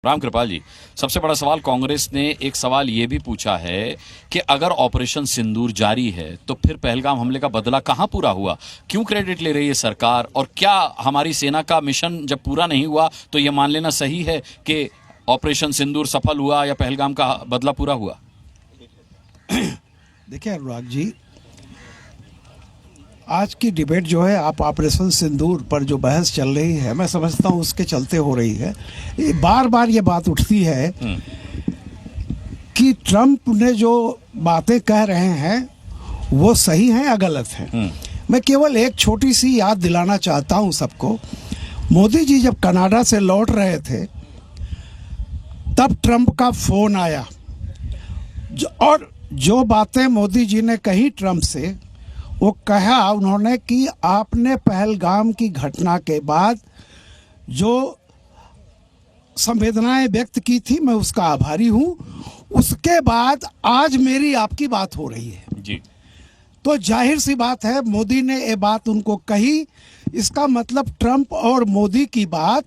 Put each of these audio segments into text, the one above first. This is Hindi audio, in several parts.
राम कृपाल जी, सबसे बड़ा सवाल कांग्रेस ने एक सवाल ये भी पूछा है कि अगर ऑपरेशन सिंदूर जारी है तो फिर पहलगाम हमले का बदला कहां पूरा हुआ, क्यों क्रेडिट ले रही है सरकार, और क्या हमारी सेना का मिशन जब पूरा नहीं हुआ तो यह मान लेना सही है कि ऑपरेशन सिंदूर सफल हुआ या पहलगाम का बदला पूरा हुआ? देखिए अनुराग जी, आज की डिबेट जो है आप ऑपरेशन सिंदूर पर जो बहस चल रही है, मैं समझता हूँ उसके चलते हो रही है। बार बार ये बात उठती है कि ट्रंप ने जो बातें कह रहे हैं वो सही हैं या गलत हैं। मैं केवल एक छोटी सी याद दिलाना चाहता हूँ सबको। मोदी जी जब कनाडा से लौट रहे थे तब ट्रंप का फोन आया और जो बातें मोदी जी ने कही ट्रंप से, वो कहा उन्होंने कि आपने पहलगाम की घटना के बाद जो संवेदनाएं व्यक्त की थी मैं उसका आभारी हूं। उसके बाद आज मेरी आपकी बात हो रही है जी। तो जाहिर सी बात है मोदी ने ये बात उनको कही। इसका मतलब ट्रंप और मोदी की बात,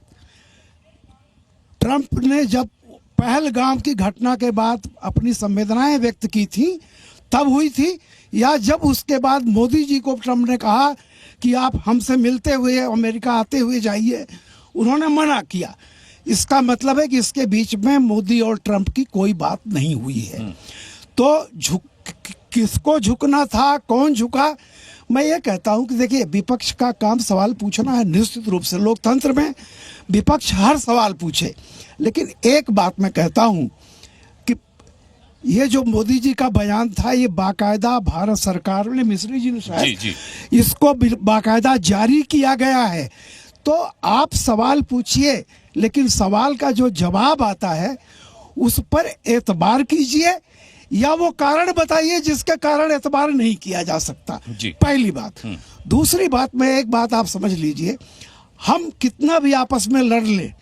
ट्रंप ने जब पहलगाम की घटना के बाद अपनी संवेदनाएं व्यक्त की थी तब हुई थी, या जब उसके बाद मोदी जी को ट्रंप ने कहा कि आप हमसे मिलते हुए अमेरिका आते हुए जाइए, उन्होंने मना किया। इसका मतलब है कि इसके बीच में मोदी और ट्रंप की कोई बात नहीं हुई है। तो किसको झुकना था, कौन झुका? मैं ये कहता हूं कि देखिए, विपक्ष का काम सवाल पूछना है। निश्चित रूप से लोकतंत्र में विपक्ष हर सवाल पूछे, लेकिन एक बात मैं कहता हूं कि ये जो मोदी जी का बयान था, ये बाकायदा भारत सरकार ने, मिश्री जी ने शायद इसको बाकायदा जारी किया गया है। तो आप सवाल पूछिए, लेकिन सवाल का जो जवाब आता है उस पर एतबार कीजिए, या वो कारण बताइए जिसके कारण एतबार नहीं किया जा सकता। पहली बात। दूसरी बात, में एक बात आप समझ लीजिए, हम कितना भी आपस में लड़ लें,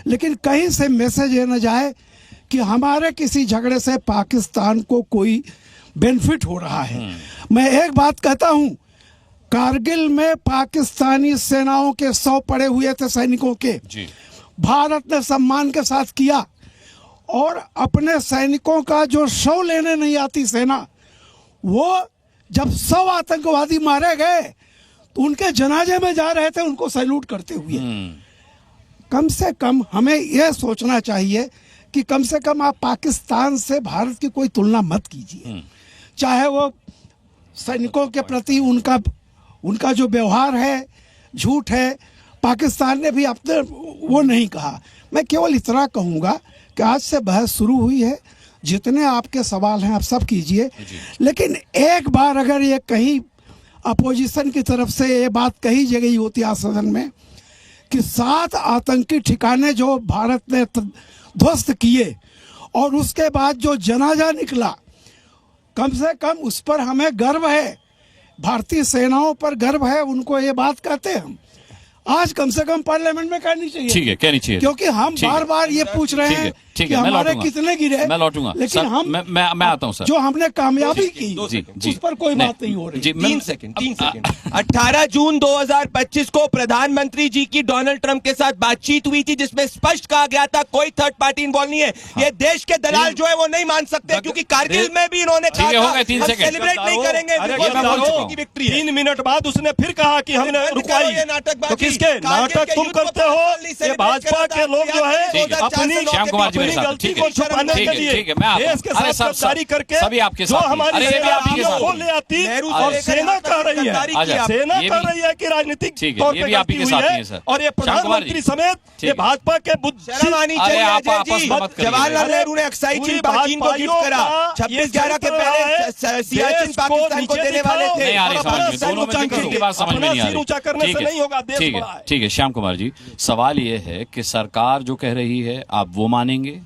लेकिन कहीं से मैसेज ये न जाए कि हमारे किसी झगड़े से पाकिस्तान को कोई बेनिफिट हो रहा है। मैं एक बात कहता हूं, कारगिल में पाकिस्तानी सेनाओं के 100 पड़े हुए थे सैनिकों के, भारत ने सम्मान के साथ किया, और अपने सैनिकों का जो शव लेने नहीं आती सेना, वो जब 100 आतंकवादी मारे गए तो उनके जनाजे में जा रहे थे उनको सैल्यूट करते हुए। कम से कम हमें यह सोचना चाहिए कि कम से कम आप पाकिस्तान से भारत की कोई तुलना मत कीजिए, चाहे वो सैनिकों के प्रति उनका जो व्यवहार है झूठ है। पाकिस्तान ने भी अपने वो नहीं कहा। मैं केवल इतना कहूँगा कि आज से बहस शुरू हुई है, जितने आपके सवाल हैं आप सब कीजिए, लेकिन एक बार अगर ये कहीं अपोजिशन की तरफ से ये बात कही गई होती आज सदन में कि 7 आतंकी ठिकाने जो भारत ने ध्वस्त किए और उसके बाद जो जनाजा निकला, कम से कम उस पर हमें गर्व है, भारतीय सेनाओं पर गर्व है, उनको ये बात कहते हैं हम। आज कम से कम पार्लियामेंट में कहनी चाहिए। ठीक है, कहनी चाहिए, क्योंकि हम बार बार ये पूछ रहे हैं कि हमारे कितने गिरे। मैं लौटूंगा, लेकिन मैं आता हूं सर। जो हमने कामयाबी की उस पर कोई बात नहीं हो रही। 3 सेकंड। 18 जून 2025 को प्रधानमंत्री जी की डोनाल्ड ट्रंप के साथ बातचीत हुई थी, जिसमें स्पष्ट कहा गया था कोई थर्ड पार्टी इन्वॉल्व नहीं है। ये देश के दलाल जो है वो नहीं मान सकते, क्योंकि कारगिल में भी इन्होंने कहा था सेलिब्रेट नहीं करेंगे विक्ट्री। 3 मिनट बाद उसने फिर कहा कि हमने रुकवाई। तो किसके नाटक तुम करते हो? ये भाजपा के लोग जो है अपनी गलती को छुपाने के लिए देश के साथ गद्दारी करके जो हमारी सेना को ले आती, और सेना कह रही है कि राजनीतिक तौर पे गलती हुई है, और ये प्रधानमंत्री समेत ये भाजपा के जवाहरलाल नेहरू ने अक्साई चीन चीन को गिफ्ट करा 26/11 के पहले सियाचिन पाकिस्तान को देने वाले थे। ऊंचा करने से नहीं होगा देश बड़ा है। ठीक है श्याम कुमार जी, सवाल ये है कि सरकार जो कह रही है आप वो मानेंगे,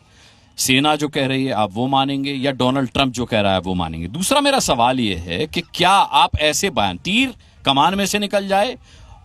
सेना जो कह रही है आप वो मानेंगे, या डोनाल्ड ट्रंप जो कह रहा है वो मानेंगे? दूसरा मेरा सवाल ये है कि क्या आप ऐसे बयान, तीर कमान में से निकल जाए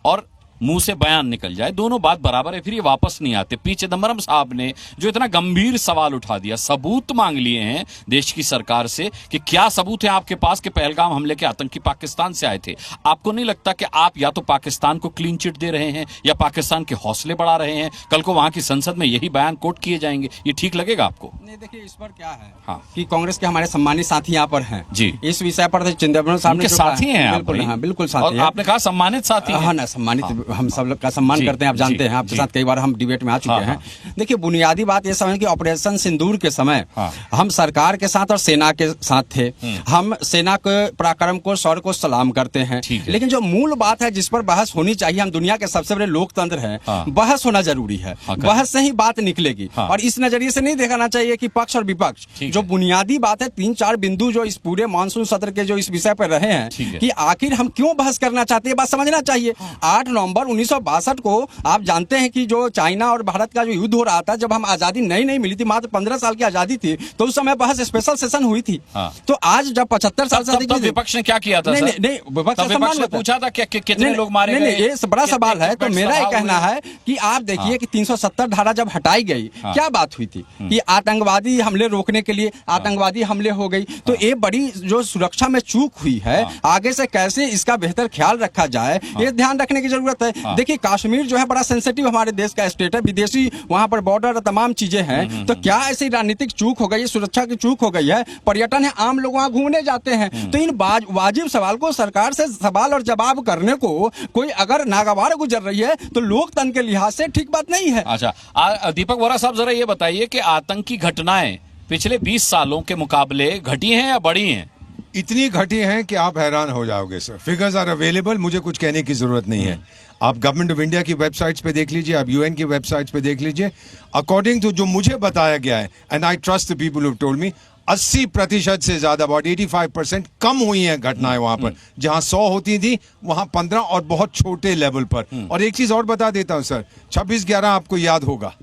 और मुंह से बयान निकल जाए, दोनों बात बराबर है, फिर ये वापस नहीं आते। पी चिदम्बरम साहब ने जो इतना गंभीर सवाल उठा दिया, सबूत मांग लिए हैं देश की सरकार से कि क्या सबूत है आपके पास कि पहलगाम हमले के आतंकी पाकिस्तान से आए थे। आपको नहीं लगता कि आप या तो पाकिस्तान को क्लीन चिट दे रहे हैं या पाकिस्तान के हौसले बढ़ा रहे हैं? कल को वहां की संसद में यही बयान कोट किए जाएंगे, ये ठीक लगेगा आपको? नहीं, देखिए इस पर क्या है हाँ। कि कांग्रेस के हमारे सम्मानित साथी यहाँ पर हैं जी। इस विषय पर चिदम्बरम साहब ने साथी हैं आप? बिल्कुल, हाँ, बिल्कुल और साथी हैं। आपने कहा सम्मानित साथी हैं। हाँ ना, सम्मानित, हम सब लोग का सम्मान जी, करते हैं, आप जानते जी, हैं, आपके जी। साथ कई बार हम डिबेट में आ चुके हाँ, हैं। हाँ। देखिए, बुनियादी बात ये समझ कि ऑपरेशन सिंदूर के समय हाँ। हम सरकार के साथ और सेना के साथ थे। हम सेना के पराक्रम को, शौर्य को सलाम करते हैं, ठीक है। लेकिन जो मूल बात है जिस पर बहस होनी चाहिए, हम दुनिया के सबसे बड़े लोकतंत्र हैं, हाँ। बहस होना जरूरी है, हाँ, बहस से ही बात निकलेगी। हाँ। और इस नजरिए से नहीं देखना चाहिए कि पक्ष और विपक्ष, ठीक जो है। बुनियादी बात है, 3-4 बिंदु जो इस पूरे मानसून सत्र के जो इस विषय पर रहे ठीक है। हैं कि आखिर हम क्यों बहस करना चाहते हैं, बात समझना चाहिए। 8 नवंबर 1962 को आप जानते हैं कि जो चाइना और भारत का जो युद्ध हो रहा था, जब हम आजादी नई मिली थी, मात्र 15 साल की आजादी थी, तो उस समय बहस स्पेशल सेशन हुई थी। हाँ। तो आज जब 75 साल से अधिक तब विपक्ष ने क्या किया था? नहीं, सर? नहीं, नहीं, विपक्ष तब का सम्मान विपक्ष ने होता है। पूछा था कि कितने नहीं, लोग मारे नहीं, गए? नहीं, ये बड़ा सवाल है। तो मेरा ये कहना है कि आप देखिए कि 370 धारा जब हटाई गई, हाँ। क्या बात हुई थी कि आतंकवादी हमले रोकने के लिए आतंकवादी हमले हो गई। तो ये बड़ी जो सुरक्षा में चूक हुई है, आगे से कैसे इसका बेहतर ख्याल रखा जाए, ये ध्यान रखने की जरूरत है। देखिए, कश्मीर जो है बड़ा सेंसिटिव हमारे देश का स्टेट है, विदेशी वहां पर बॉर्डर तमाम चीजें हैं। तो क्या ऐसी राजनीतिक चूक हो गई है, सुरक्षा की चूक हो गई है? पर्यटन है, आम लोग वहां घूमने जाते हैं। तो इन वाजिब सवाल को सरकार से सवाल और जवाब करने को कोई अगर नागवार गुजर रही है तो लोकतंत्र के लिहाज से ठीक बात नहीं है। अच्छा, दीपक वोरा साहब, जरा ये बताइए कि आतंकी घटनाएं पिछले 20 सालों के मुकाबले घटी हैं या बढ़ी हैं? इतनी घटी हैं कि आप हैरान हो जाओगे सर। फिगर्स आर अवेलेबल, मुझे कुछ कहने की जरूरत नहीं है। आप गवर्नमेंट ऑफ इंडिया की वेबसाइट्स पे देख लीजिए, आप यूएन की वेबसाइट्स पे देख लीजिए। अकॉर्डिंग टू जो मुझे बताया गया है, and I trust the people who told me, 80% से ज्यादा, अबाउट 85% कम हुई हैं घटनाएं वहां पर। जहां 100 होती थी वहां 15, और बहुत छोटे लेवल पर। और एक चीज और बता देता हूं सर, 26/11 आपको याद होगा,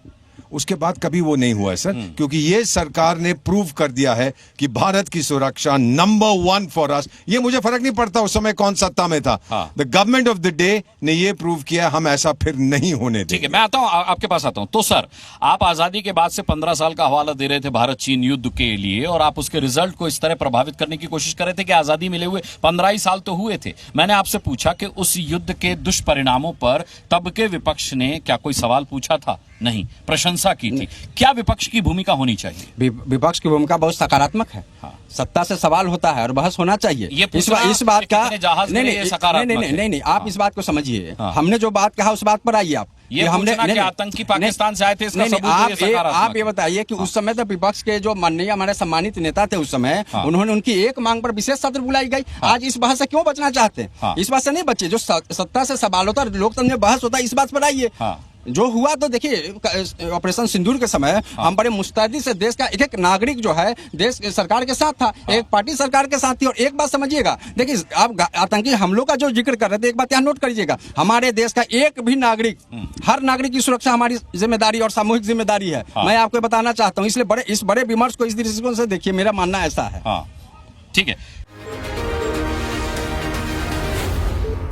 उसके बाद कभी वो नहीं हुआ है सर, क्योंकि ये सरकार ने प्रूव कर दिया है कि भारत की सुरक्षा नंबर 1 फॉर अस। ये मुझे फर्क नहीं पड़ता उस समय कौन सत्ता में था, the government of the day ने ये प्रूव किया, हम ऐसा फिर नहीं होने देंगे। ठीक है, मैं आता हूं, आपके पास आता हूं। तो सर, आप आजादी के बाद से 15 साल का हवाला दे रहे थे भारत चीन युद्ध के लिए, और आप उसके रिजल्ट को इस तरह प्रभावित करने की कोशिश कर रहे थे कि आजादी मिले हुए 15 ही साल तो हुए थे। मैंने आपसे पूछा कि उस युद्ध के दुष्परिणामों पर तब के विपक्ष ने क्या कोई सवाल पूछा था? नहीं, प्रशंसा की थी। क्या विपक्ष की भूमिका होनी चाहिए? विपक्ष की भूमिका बहुत सकारात्मक है। सत्ता से सवाल होता है और बहस होना चाहिए। ये इस बात का नहीं, आप इस बात को समझिए। हमने जो बात कहा उस बात पर आइए आप। ये हमने आतंकी पाकिस्तान से आए थे, इसका सबूत आप ये बताइए कि उस समय तो विपक्ष के जो माननीय हमारे सम्मानित नेता थे उस समय, उन्होंने उनकी एक मांग पर विशेष सत्र बुलाई गई। आज इस बहस से क्यों बचना चाहते हैं? इस बात से नहीं बचे। जो सत्ता से सवाल होता है, लोकतंत्र में बहस होता है, इस बात पर आइए। जो हुआ तो देखिए, ऑपरेशन सिंदूर के समय हम बड़े मुस्तैदी से देश का एक नागरिक जो है देश सरकार के साथ था, एक पार्टी सरकार के साथ थी। और एक बात समझिएगा, देखिए आप आतंकी हमलों का जो जिक्र कर रहे थे, एक बात यहाँ नोट करिएगा, हमारे देश का एक भी नागरिक, हर नागरिक की सुरक्षा हमारी जिम्मेदारी और सामूहिक जिम्मेदारी है। मैं आपको बताना चाहता हूँ, इसलिए इस बड़े विमर्श को इस दृष्टिकोण से देखिए, मेरा मानना ऐसा है। ठीक है।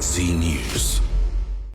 Z News.